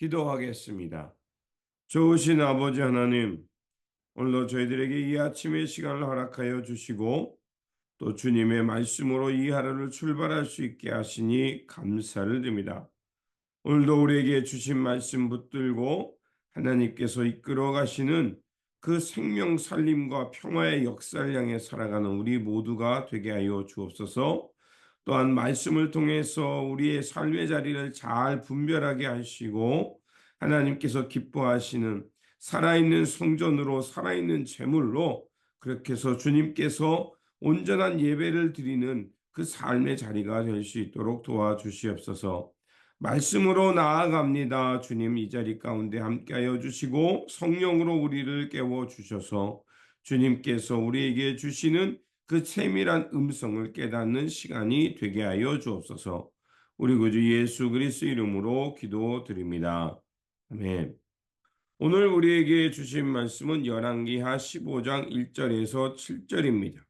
기도하겠습니다. 좋으신 아버지 하나님, 오늘도 저희들에게 이 아침의 시간을 허락하여 주시고 또 주님의 말씀으로 이 하루를 출발할 수 있게 하시니 감사를 드립니다. 오늘도 우리에게 주신 말씀 붙들고 하나님께서 이끌어 가시는 그 생명 살림과 평화의 역사를 향해 살아가는 우리 모두가 되게 하여 주옵소서. 또한 말씀을 통해서 우리의 삶의 자리를 잘 분별하게 하시고 하나님께서 기뻐하시는 살아있는 성전으로 살아있는 제물로 그렇게 해서 주님께서 온전한 예배를 드리는 그 삶의 자리가 될 수 있도록 도와주시옵소서. 말씀으로 나아갑니다. 주님 이 자리 가운데 함께하여 주시고 성령으로 우리를 깨워 주셔서 주님께서 우리에게 주시는 그 세밀한 음성을 깨닫는 시간이 되게 하여 주옵소서. 우리 구주 예수 그리스도 이름으로 기도드립니다. 아멘. 오늘 우리에게 주신 말씀은 열왕기하 15장 1절에서 7절입니다.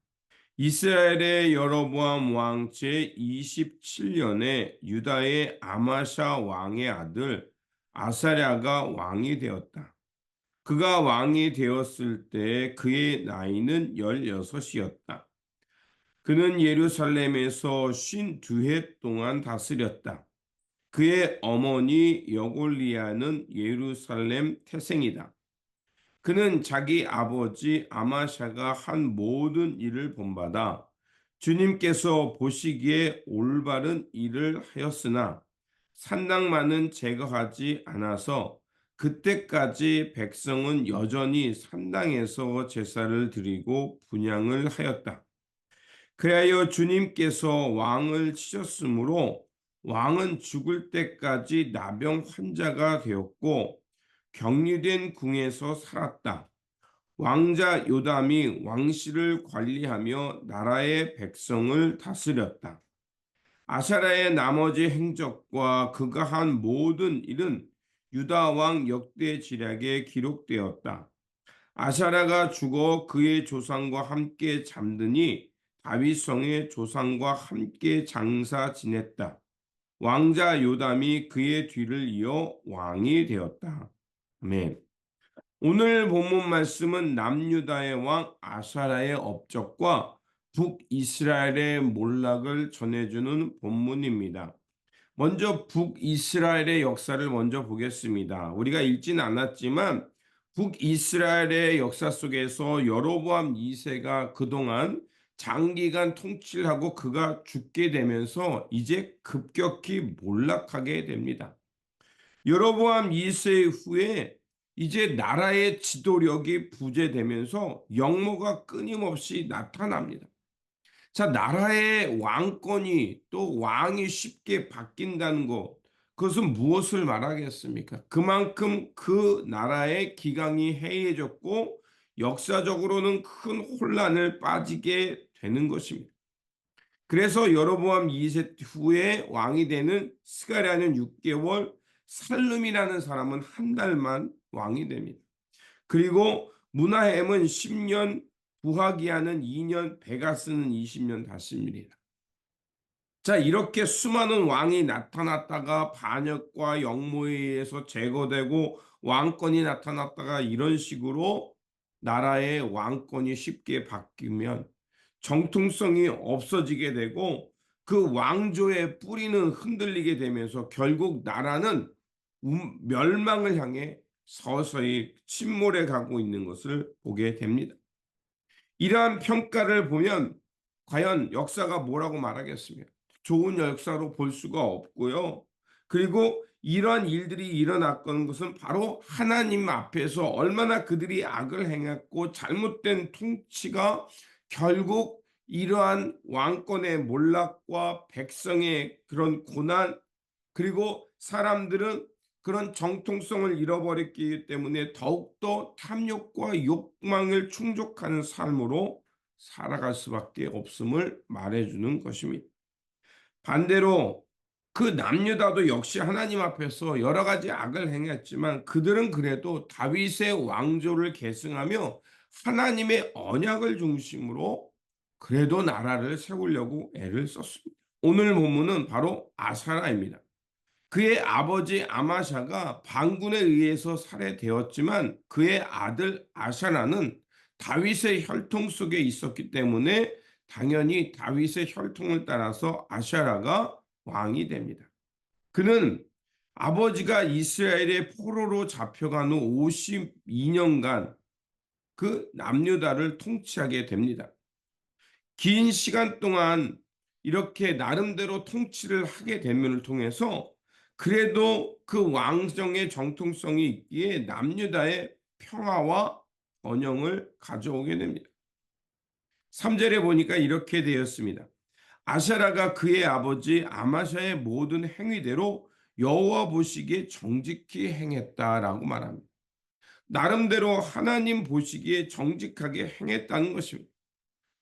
이스라엘의 여로보암 왕 제27년에 유다의 아마샤 왕의 아들 아사랴가 왕이 되었다. 그가 왕이 되었을 때 그의 나이는 16이었다. 그는 예루살렘에서 52해 동안 다스렸다. 그의 어머니 여골리아는 예루살렘 태생이다. 그는 자기 아버지 아마샤가 한 모든 일을 본받아 주님께서 보시기에 올바른 일을 하였으나 산당만은 제거하지 않아서 그때까지 백성은 여전히 산당에서 제사를 드리고 분향을 하였다. 그리하여 주님께서 왕을 치셨으므로 왕은 죽을 때까지 나병 환자가 되었고 격리된 궁에서 살았다. 왕자 요담이 왕실을 관리하며 나라의 백성을 다스렸다. 아사랴의 나머지 행적과 그가 한 모든 일은 유다 왕 역대 지략에 기록되었다. 아사랴가 죽어 그의 조상과 함께 잠드니 다윗성의 조상과 함께 장사 지냈다. 왕자 요담이 그의 뒤를 이어 왕이 되었다. 아멘. 오늘 본문 말씀은 남유다의 왕 아사랴의 업적과 북이스라엘의 몰락을 전해주는 본문입니다. 먼저 북이스라엘의 역사를 먼저 보겠습니다. 우리가 읽지는 않았지만 북이스라엘의 역사 속에서 여로보암 2세가 그동안 장기간 통치를 하고 그가 죽게 되면서 이제 급격히 몰락하게 됩니다. 여로보암 2세 후에 이제 나라의 지도력이 부재되면서 역모가 끊임없이 나타납니다. 자, 나라의 왕권이 또 왕이 쉽게 바뀐다는 것, 그것은 무엇을 말하겠습니까? 그만큼 그 나라의 기강이 해이해졌고 역사적으로는 큰 혼란을 빠지게 되는 것입니다. 그래서 여로보암 2세 후에 왕이 되는 스가랴는 6개월, 살룸이라는 사람은 한 달만 왕이 됩니다. 그리고 문하햄은 10년, 부하기야는 2년, 베가스는 20년 다스립니다. 자, 이렇게 수많은 왕이 나타났다가 반역과 역모에 의해서 제거되고 왕권이 나타났다가 이런 식으로 나라의 왕권이 쉽게 바뀌면 정통성이 없어지게 되고 그 왕조의 뿌리는 흔들리게 되면서 결국 나라는 멸망을 향해 서서히 침몰해 가고 있는 것을 보게 됩니다. 이러한 평가를 보면 과연 역사가 뭐라고 말하겠습니까? 좋은 역사로 볼 수가 없고요. 그리고 이러한 일들이 일어났던 것은 바로 하나님 앞에서 얼마나 그들이 악을 행했고 잘못된 통치가 결국 이러한 왕권의 몰락과 백성의 그런 고난, 그리고 사람들은 그런 정통성을 잃어버렸기 때문에 더욱더 탐욕과 욕망을 충족하는 삶으로 살아갈 수밖에 없음을 말해주는 것입니다. 반대로 그 남유다도 역시 하나님 앞에서 여러 가지 악을 행했지만 그들은 그래도 다윗의 왕조를 계승하며 하나님의 언약을 중심으로 그래도 나라를 세우려고 애를 썼습니다. 오늘 본문은 바로 아사랴입니다. 그의 아버지 아마샤가 반군에 의해서 살해되었지만 그의 아들 아샤라는 다윗의 혈통 속에 있었기 때문에 당연히 다윗의 혈통을 따라서 아샤라가 왕이 됩니다. 그는 아버지가 이스라엘의 포로로 잡혀간 후 52년간 그 남유다를 통치하게 됩니다. 긴 시간 동안 이렇게 나름대로 통치를 하게 됨을 통해서 그래도 그 왕정의 정통성이 있기에 남유다의 평화와 번영을 가져오게 됩니다. 3절에 보니까 이렇게 되었습니다. 아샤라가 그의 아버지 아마샤의 모든 행위대로 여호와 보시기에 정직히 행했다라고 말합니다. 나름대로 하나님 보시기에 정직하게 행했다는 것입니다.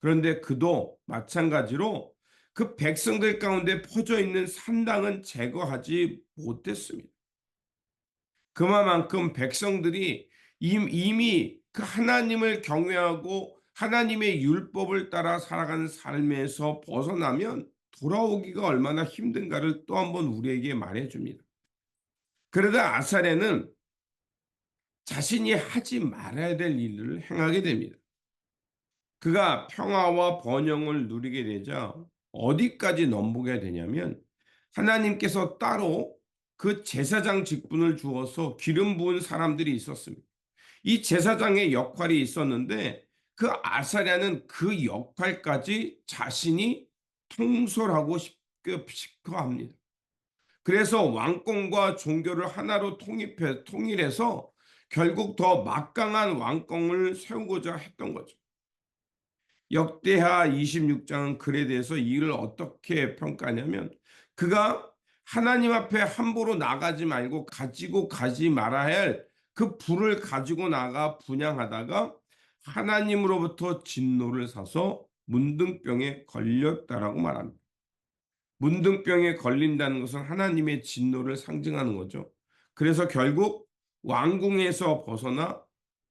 그런데 그도 마찬가지로 그 백성들 가운데 퍼져 있는 산당은 제거하지 못했습니다. 그만큼 백성들이 이미 그 하나님을 경외하고 하나님의 율법을 따라 살아가는 삶에서 벗어나면 돌아오기가 얼마나 힘든가를 또 한번 우리에게 말해줍니다. 그러다 아사랴는 자신이 하지 말아야 될 일을 행하게 됩니다. 그가 평화와 번영을 누리게 되자 어디까지 넘보게 되냐면 하나님께서 따로 그 제사장 직분을 주어서 기름 부은 사람들이 있었습니다. 이 제사장의 역할이 있었는데 그 아사랴는 그 역할까지 자신이 통솔하고 싶어 합니다. 그래서 왕권과 종교를 하나로 통일해서 결국 더 막강한 왕권을 세우고자 했던 거죠. 역대하 26장은 글에 대해서 이를 어떻게 평가하냐면 그가 하나님 앞에 함부로 나가지 말고 가지고 가지 말아야 할 그 불을 가지고 나가 분향하다가 하나님으로부터 진노를 사서 문둥병에 걸렸다라고 말합니다. 문둥병에 걸린다는 것은 하나님의 진노를 상징하는 거죠. 그래서 결국 왕궁에서 벗어나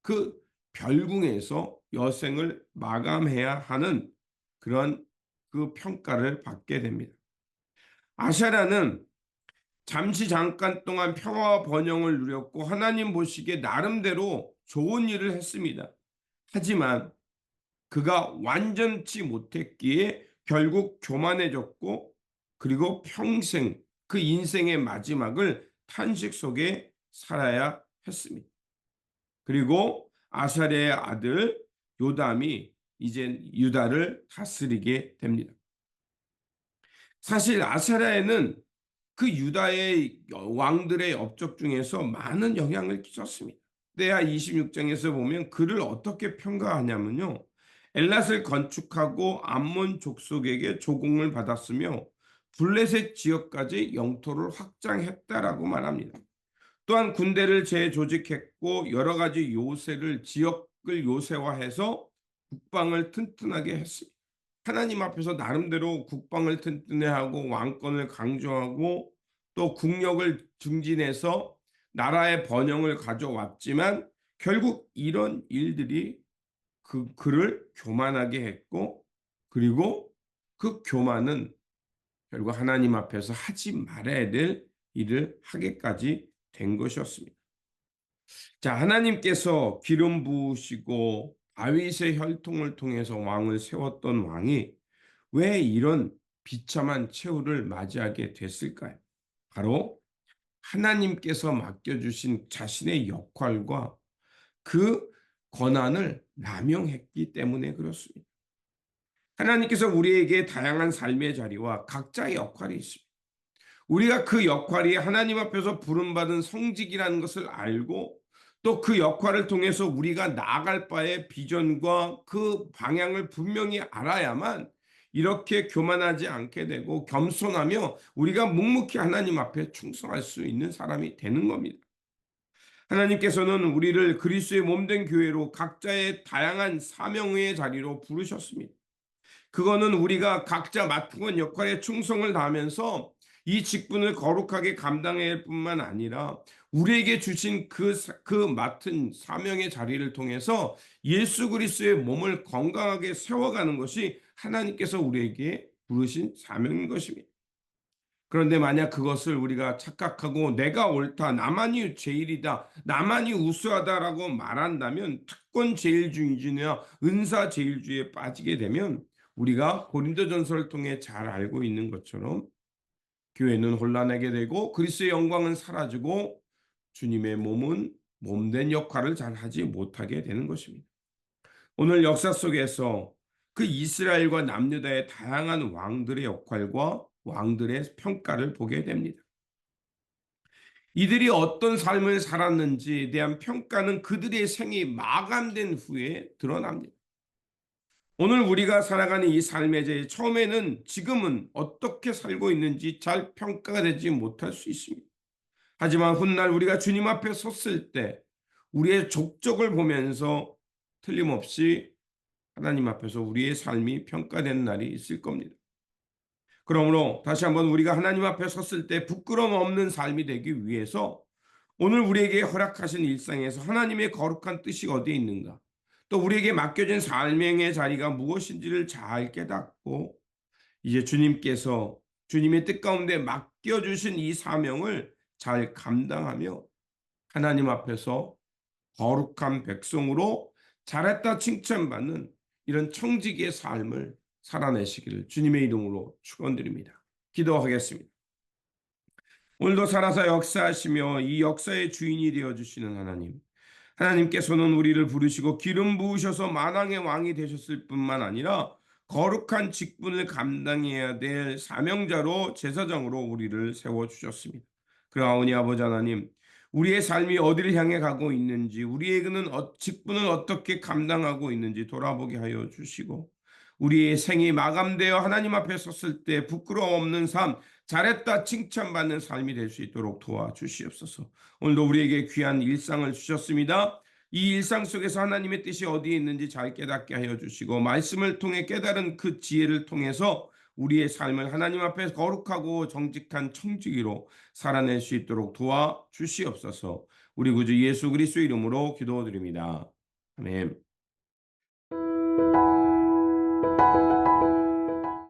그 별궁에서 여생을 마감해야 하는 그런 그 평가를 받게 됩니다. 아샤라는 잠시 잠깐 동안 평화와 번영을 누렸고 하나님 보시기에 나름대로 좋은 일을 했습니다. 하지만 그가 완전치 못했기에 결국 교만해졌고 그리고 평생 그 인생의 마지막을 탄식 속에 살아야 했습니다. 그리고 아사랴의 아들 요담이 이제 유다를 다스리게 됩니다. 사실 아사랴에는 그 유다의 왕들의 업적 중에서 많은 영향을 끼쳤습니다. 때하 26장에서 보면 그를 어떻게 평가하냐면요. 엘랏을 건축하고 암몬 족속에게 조공을 받았으며 블레셋 지역까지 영토를 확장했다라고 말합니다. 또한 군대를 재조직했고 여러 가지 요새를 지역을 요새화해서 국방을 튼튼하게 했습니다. 하나님 앞에서 나름대로 국방을 튼튼하고 왕권을 강조하고 또 국력을 증진해서 나라의 번영을 가져왔지만 결국 이런 일들이 그를 교만하게 했고 그리고 그 교만은 결국 하나님 앞에서 하지 말아야 될 일을 하게까지 된 것이었습니다. 자, 하나님께서 기름 부으시고 다윗의 혈통을 통해서 왕을 세웠던 왕이 왜 이런 비참한 최후를 맞이하게 됐을까요? 바로 하나님께서 맡겨주신 자신의 역할과 그 권한을 남용했기 때문에 그렇습니다. 하나님께서 우리에게 다양한 삶의 자리와 각자의 역할이 있습니다. 우리가 그 역할이 하나님 앞에서 부름받은 성직이라는 것을 알고 또 그 역할을 통해서 우리가 나아갈 바의 비전과 그 방향을 분명히 알아야만 이렇게 교만하지 않게 되고 겸손하며 우리가 묵묵히 하나님 앞에 충성할 수 있는 사람이 되는 겁니다. 하나님께서는 우리를 그리스도의 몸된 교회로 각자의 다양한 사명의 자리로 부르셨습니다. 그거는 우리가 각자 맡은 역할에 충성을 다하면서 이 직분을 거룩하게 감당해야 할 뿐만 아니라 우리에게 주신 그 맡은 사명의 자리를 통해서 예수 그리스도의 몸을 건강하게 세워가는 것이 하나님께서 우리에게 부르신 사명인 것입니다. 그런데 만약 그것을 우리가 착각하고 내가 옳다, 나만이 제일이다, 나만이 우수하다라고 말한다면 특권 제일주의나 은사 제일주의에 빠지게 되면 우리가 고린도전서를 통해 잘 알고 있는 것처럼 교회는 혼란하게 되고 그리스도의 영광은 사라지고 주님의 몸은 몸된 역할을 잘 하지 못하게 되는 것입니다. 오늘 역사 속에서 그 이스라엘과 남유다의 다양한 왕들의 역할과 왕들의 평가를 보게 됩니다. 이들이 어떤 삶을 살았는지에 대한 평가는 그들의 생이 마감된 후에 드러납니다. 오늘 우리가 살아가는 이 삶의 처음에는 지금은 어떻게 살고 있는지 잘 평가가 되지 못할 수 있습니다. 하지만 훗날 우리가 주님 앞에 섰을 때 우리의 족적을 보면서 틀림없이 하나님 앞에서 우리의 삶이 평가되는 날이 있을 겁니다. 그러므로 다시 한번 우리가 하나님 앞에 섰을 때 부끄러움 없는 삶이 되기 위해서 오늘 우리에게 허락하신 일상에서 하나님의 거룩한 뜻이 어디에 있는가, 또 우리에게 맡겨진 삶의 자리가 무엇인지를 잘 깨닫고 이제 주님께서 주님의 뜻 가운데 맡겨주신 이 사명을 잘 감당하며 하나님 앞에서 거룩한 백성으로 잘했다 칭찬받는 이런 청지기의 삶을 살아내시기를 주님의 이름으로 축원드립니다. 기도하겠습니다. 오늘도 살아서 역사하시며 이 역사의 주인이 되어주시는 하나님, 하나님께서는 우리를 부르시고 기름 부으셔서 만왕의 왕이 되셨을 뿐만 아니라 거룩한 직분을 감당해야 될 사명자로 제사장으로 우리를 세워주셨습니다. 그러하오니 아버지 하나님, 우리의 삶이 어디를 향해 가고 있는지, 우리에게는 직분을 어떻게 감당하고 있는지 돌아보게 하여 주시고, 우리의 생이 마감되어 하나님 앞에 섰을 때 부끄러움 없는 삶, 잘했다 칭찬받는 삶이 될 수 있도록 도와주시옵소서. 오늘도 우리에게 귀한 일상을 주셨습니다. 이 일상 속에서 하나님의 뜻이 어디에 있는지 잘 깨닫게 하여 주시고 말씀을 통해 깨달은 그 지혜를 통해서 우리의 삶을 하나님 앞에 거룩하고 정직한 청지기로 살아낼 수 있도록 도와주시옵소서. 우리 구주 예수 그리스도 이름으로 기도드립니다. 아멘.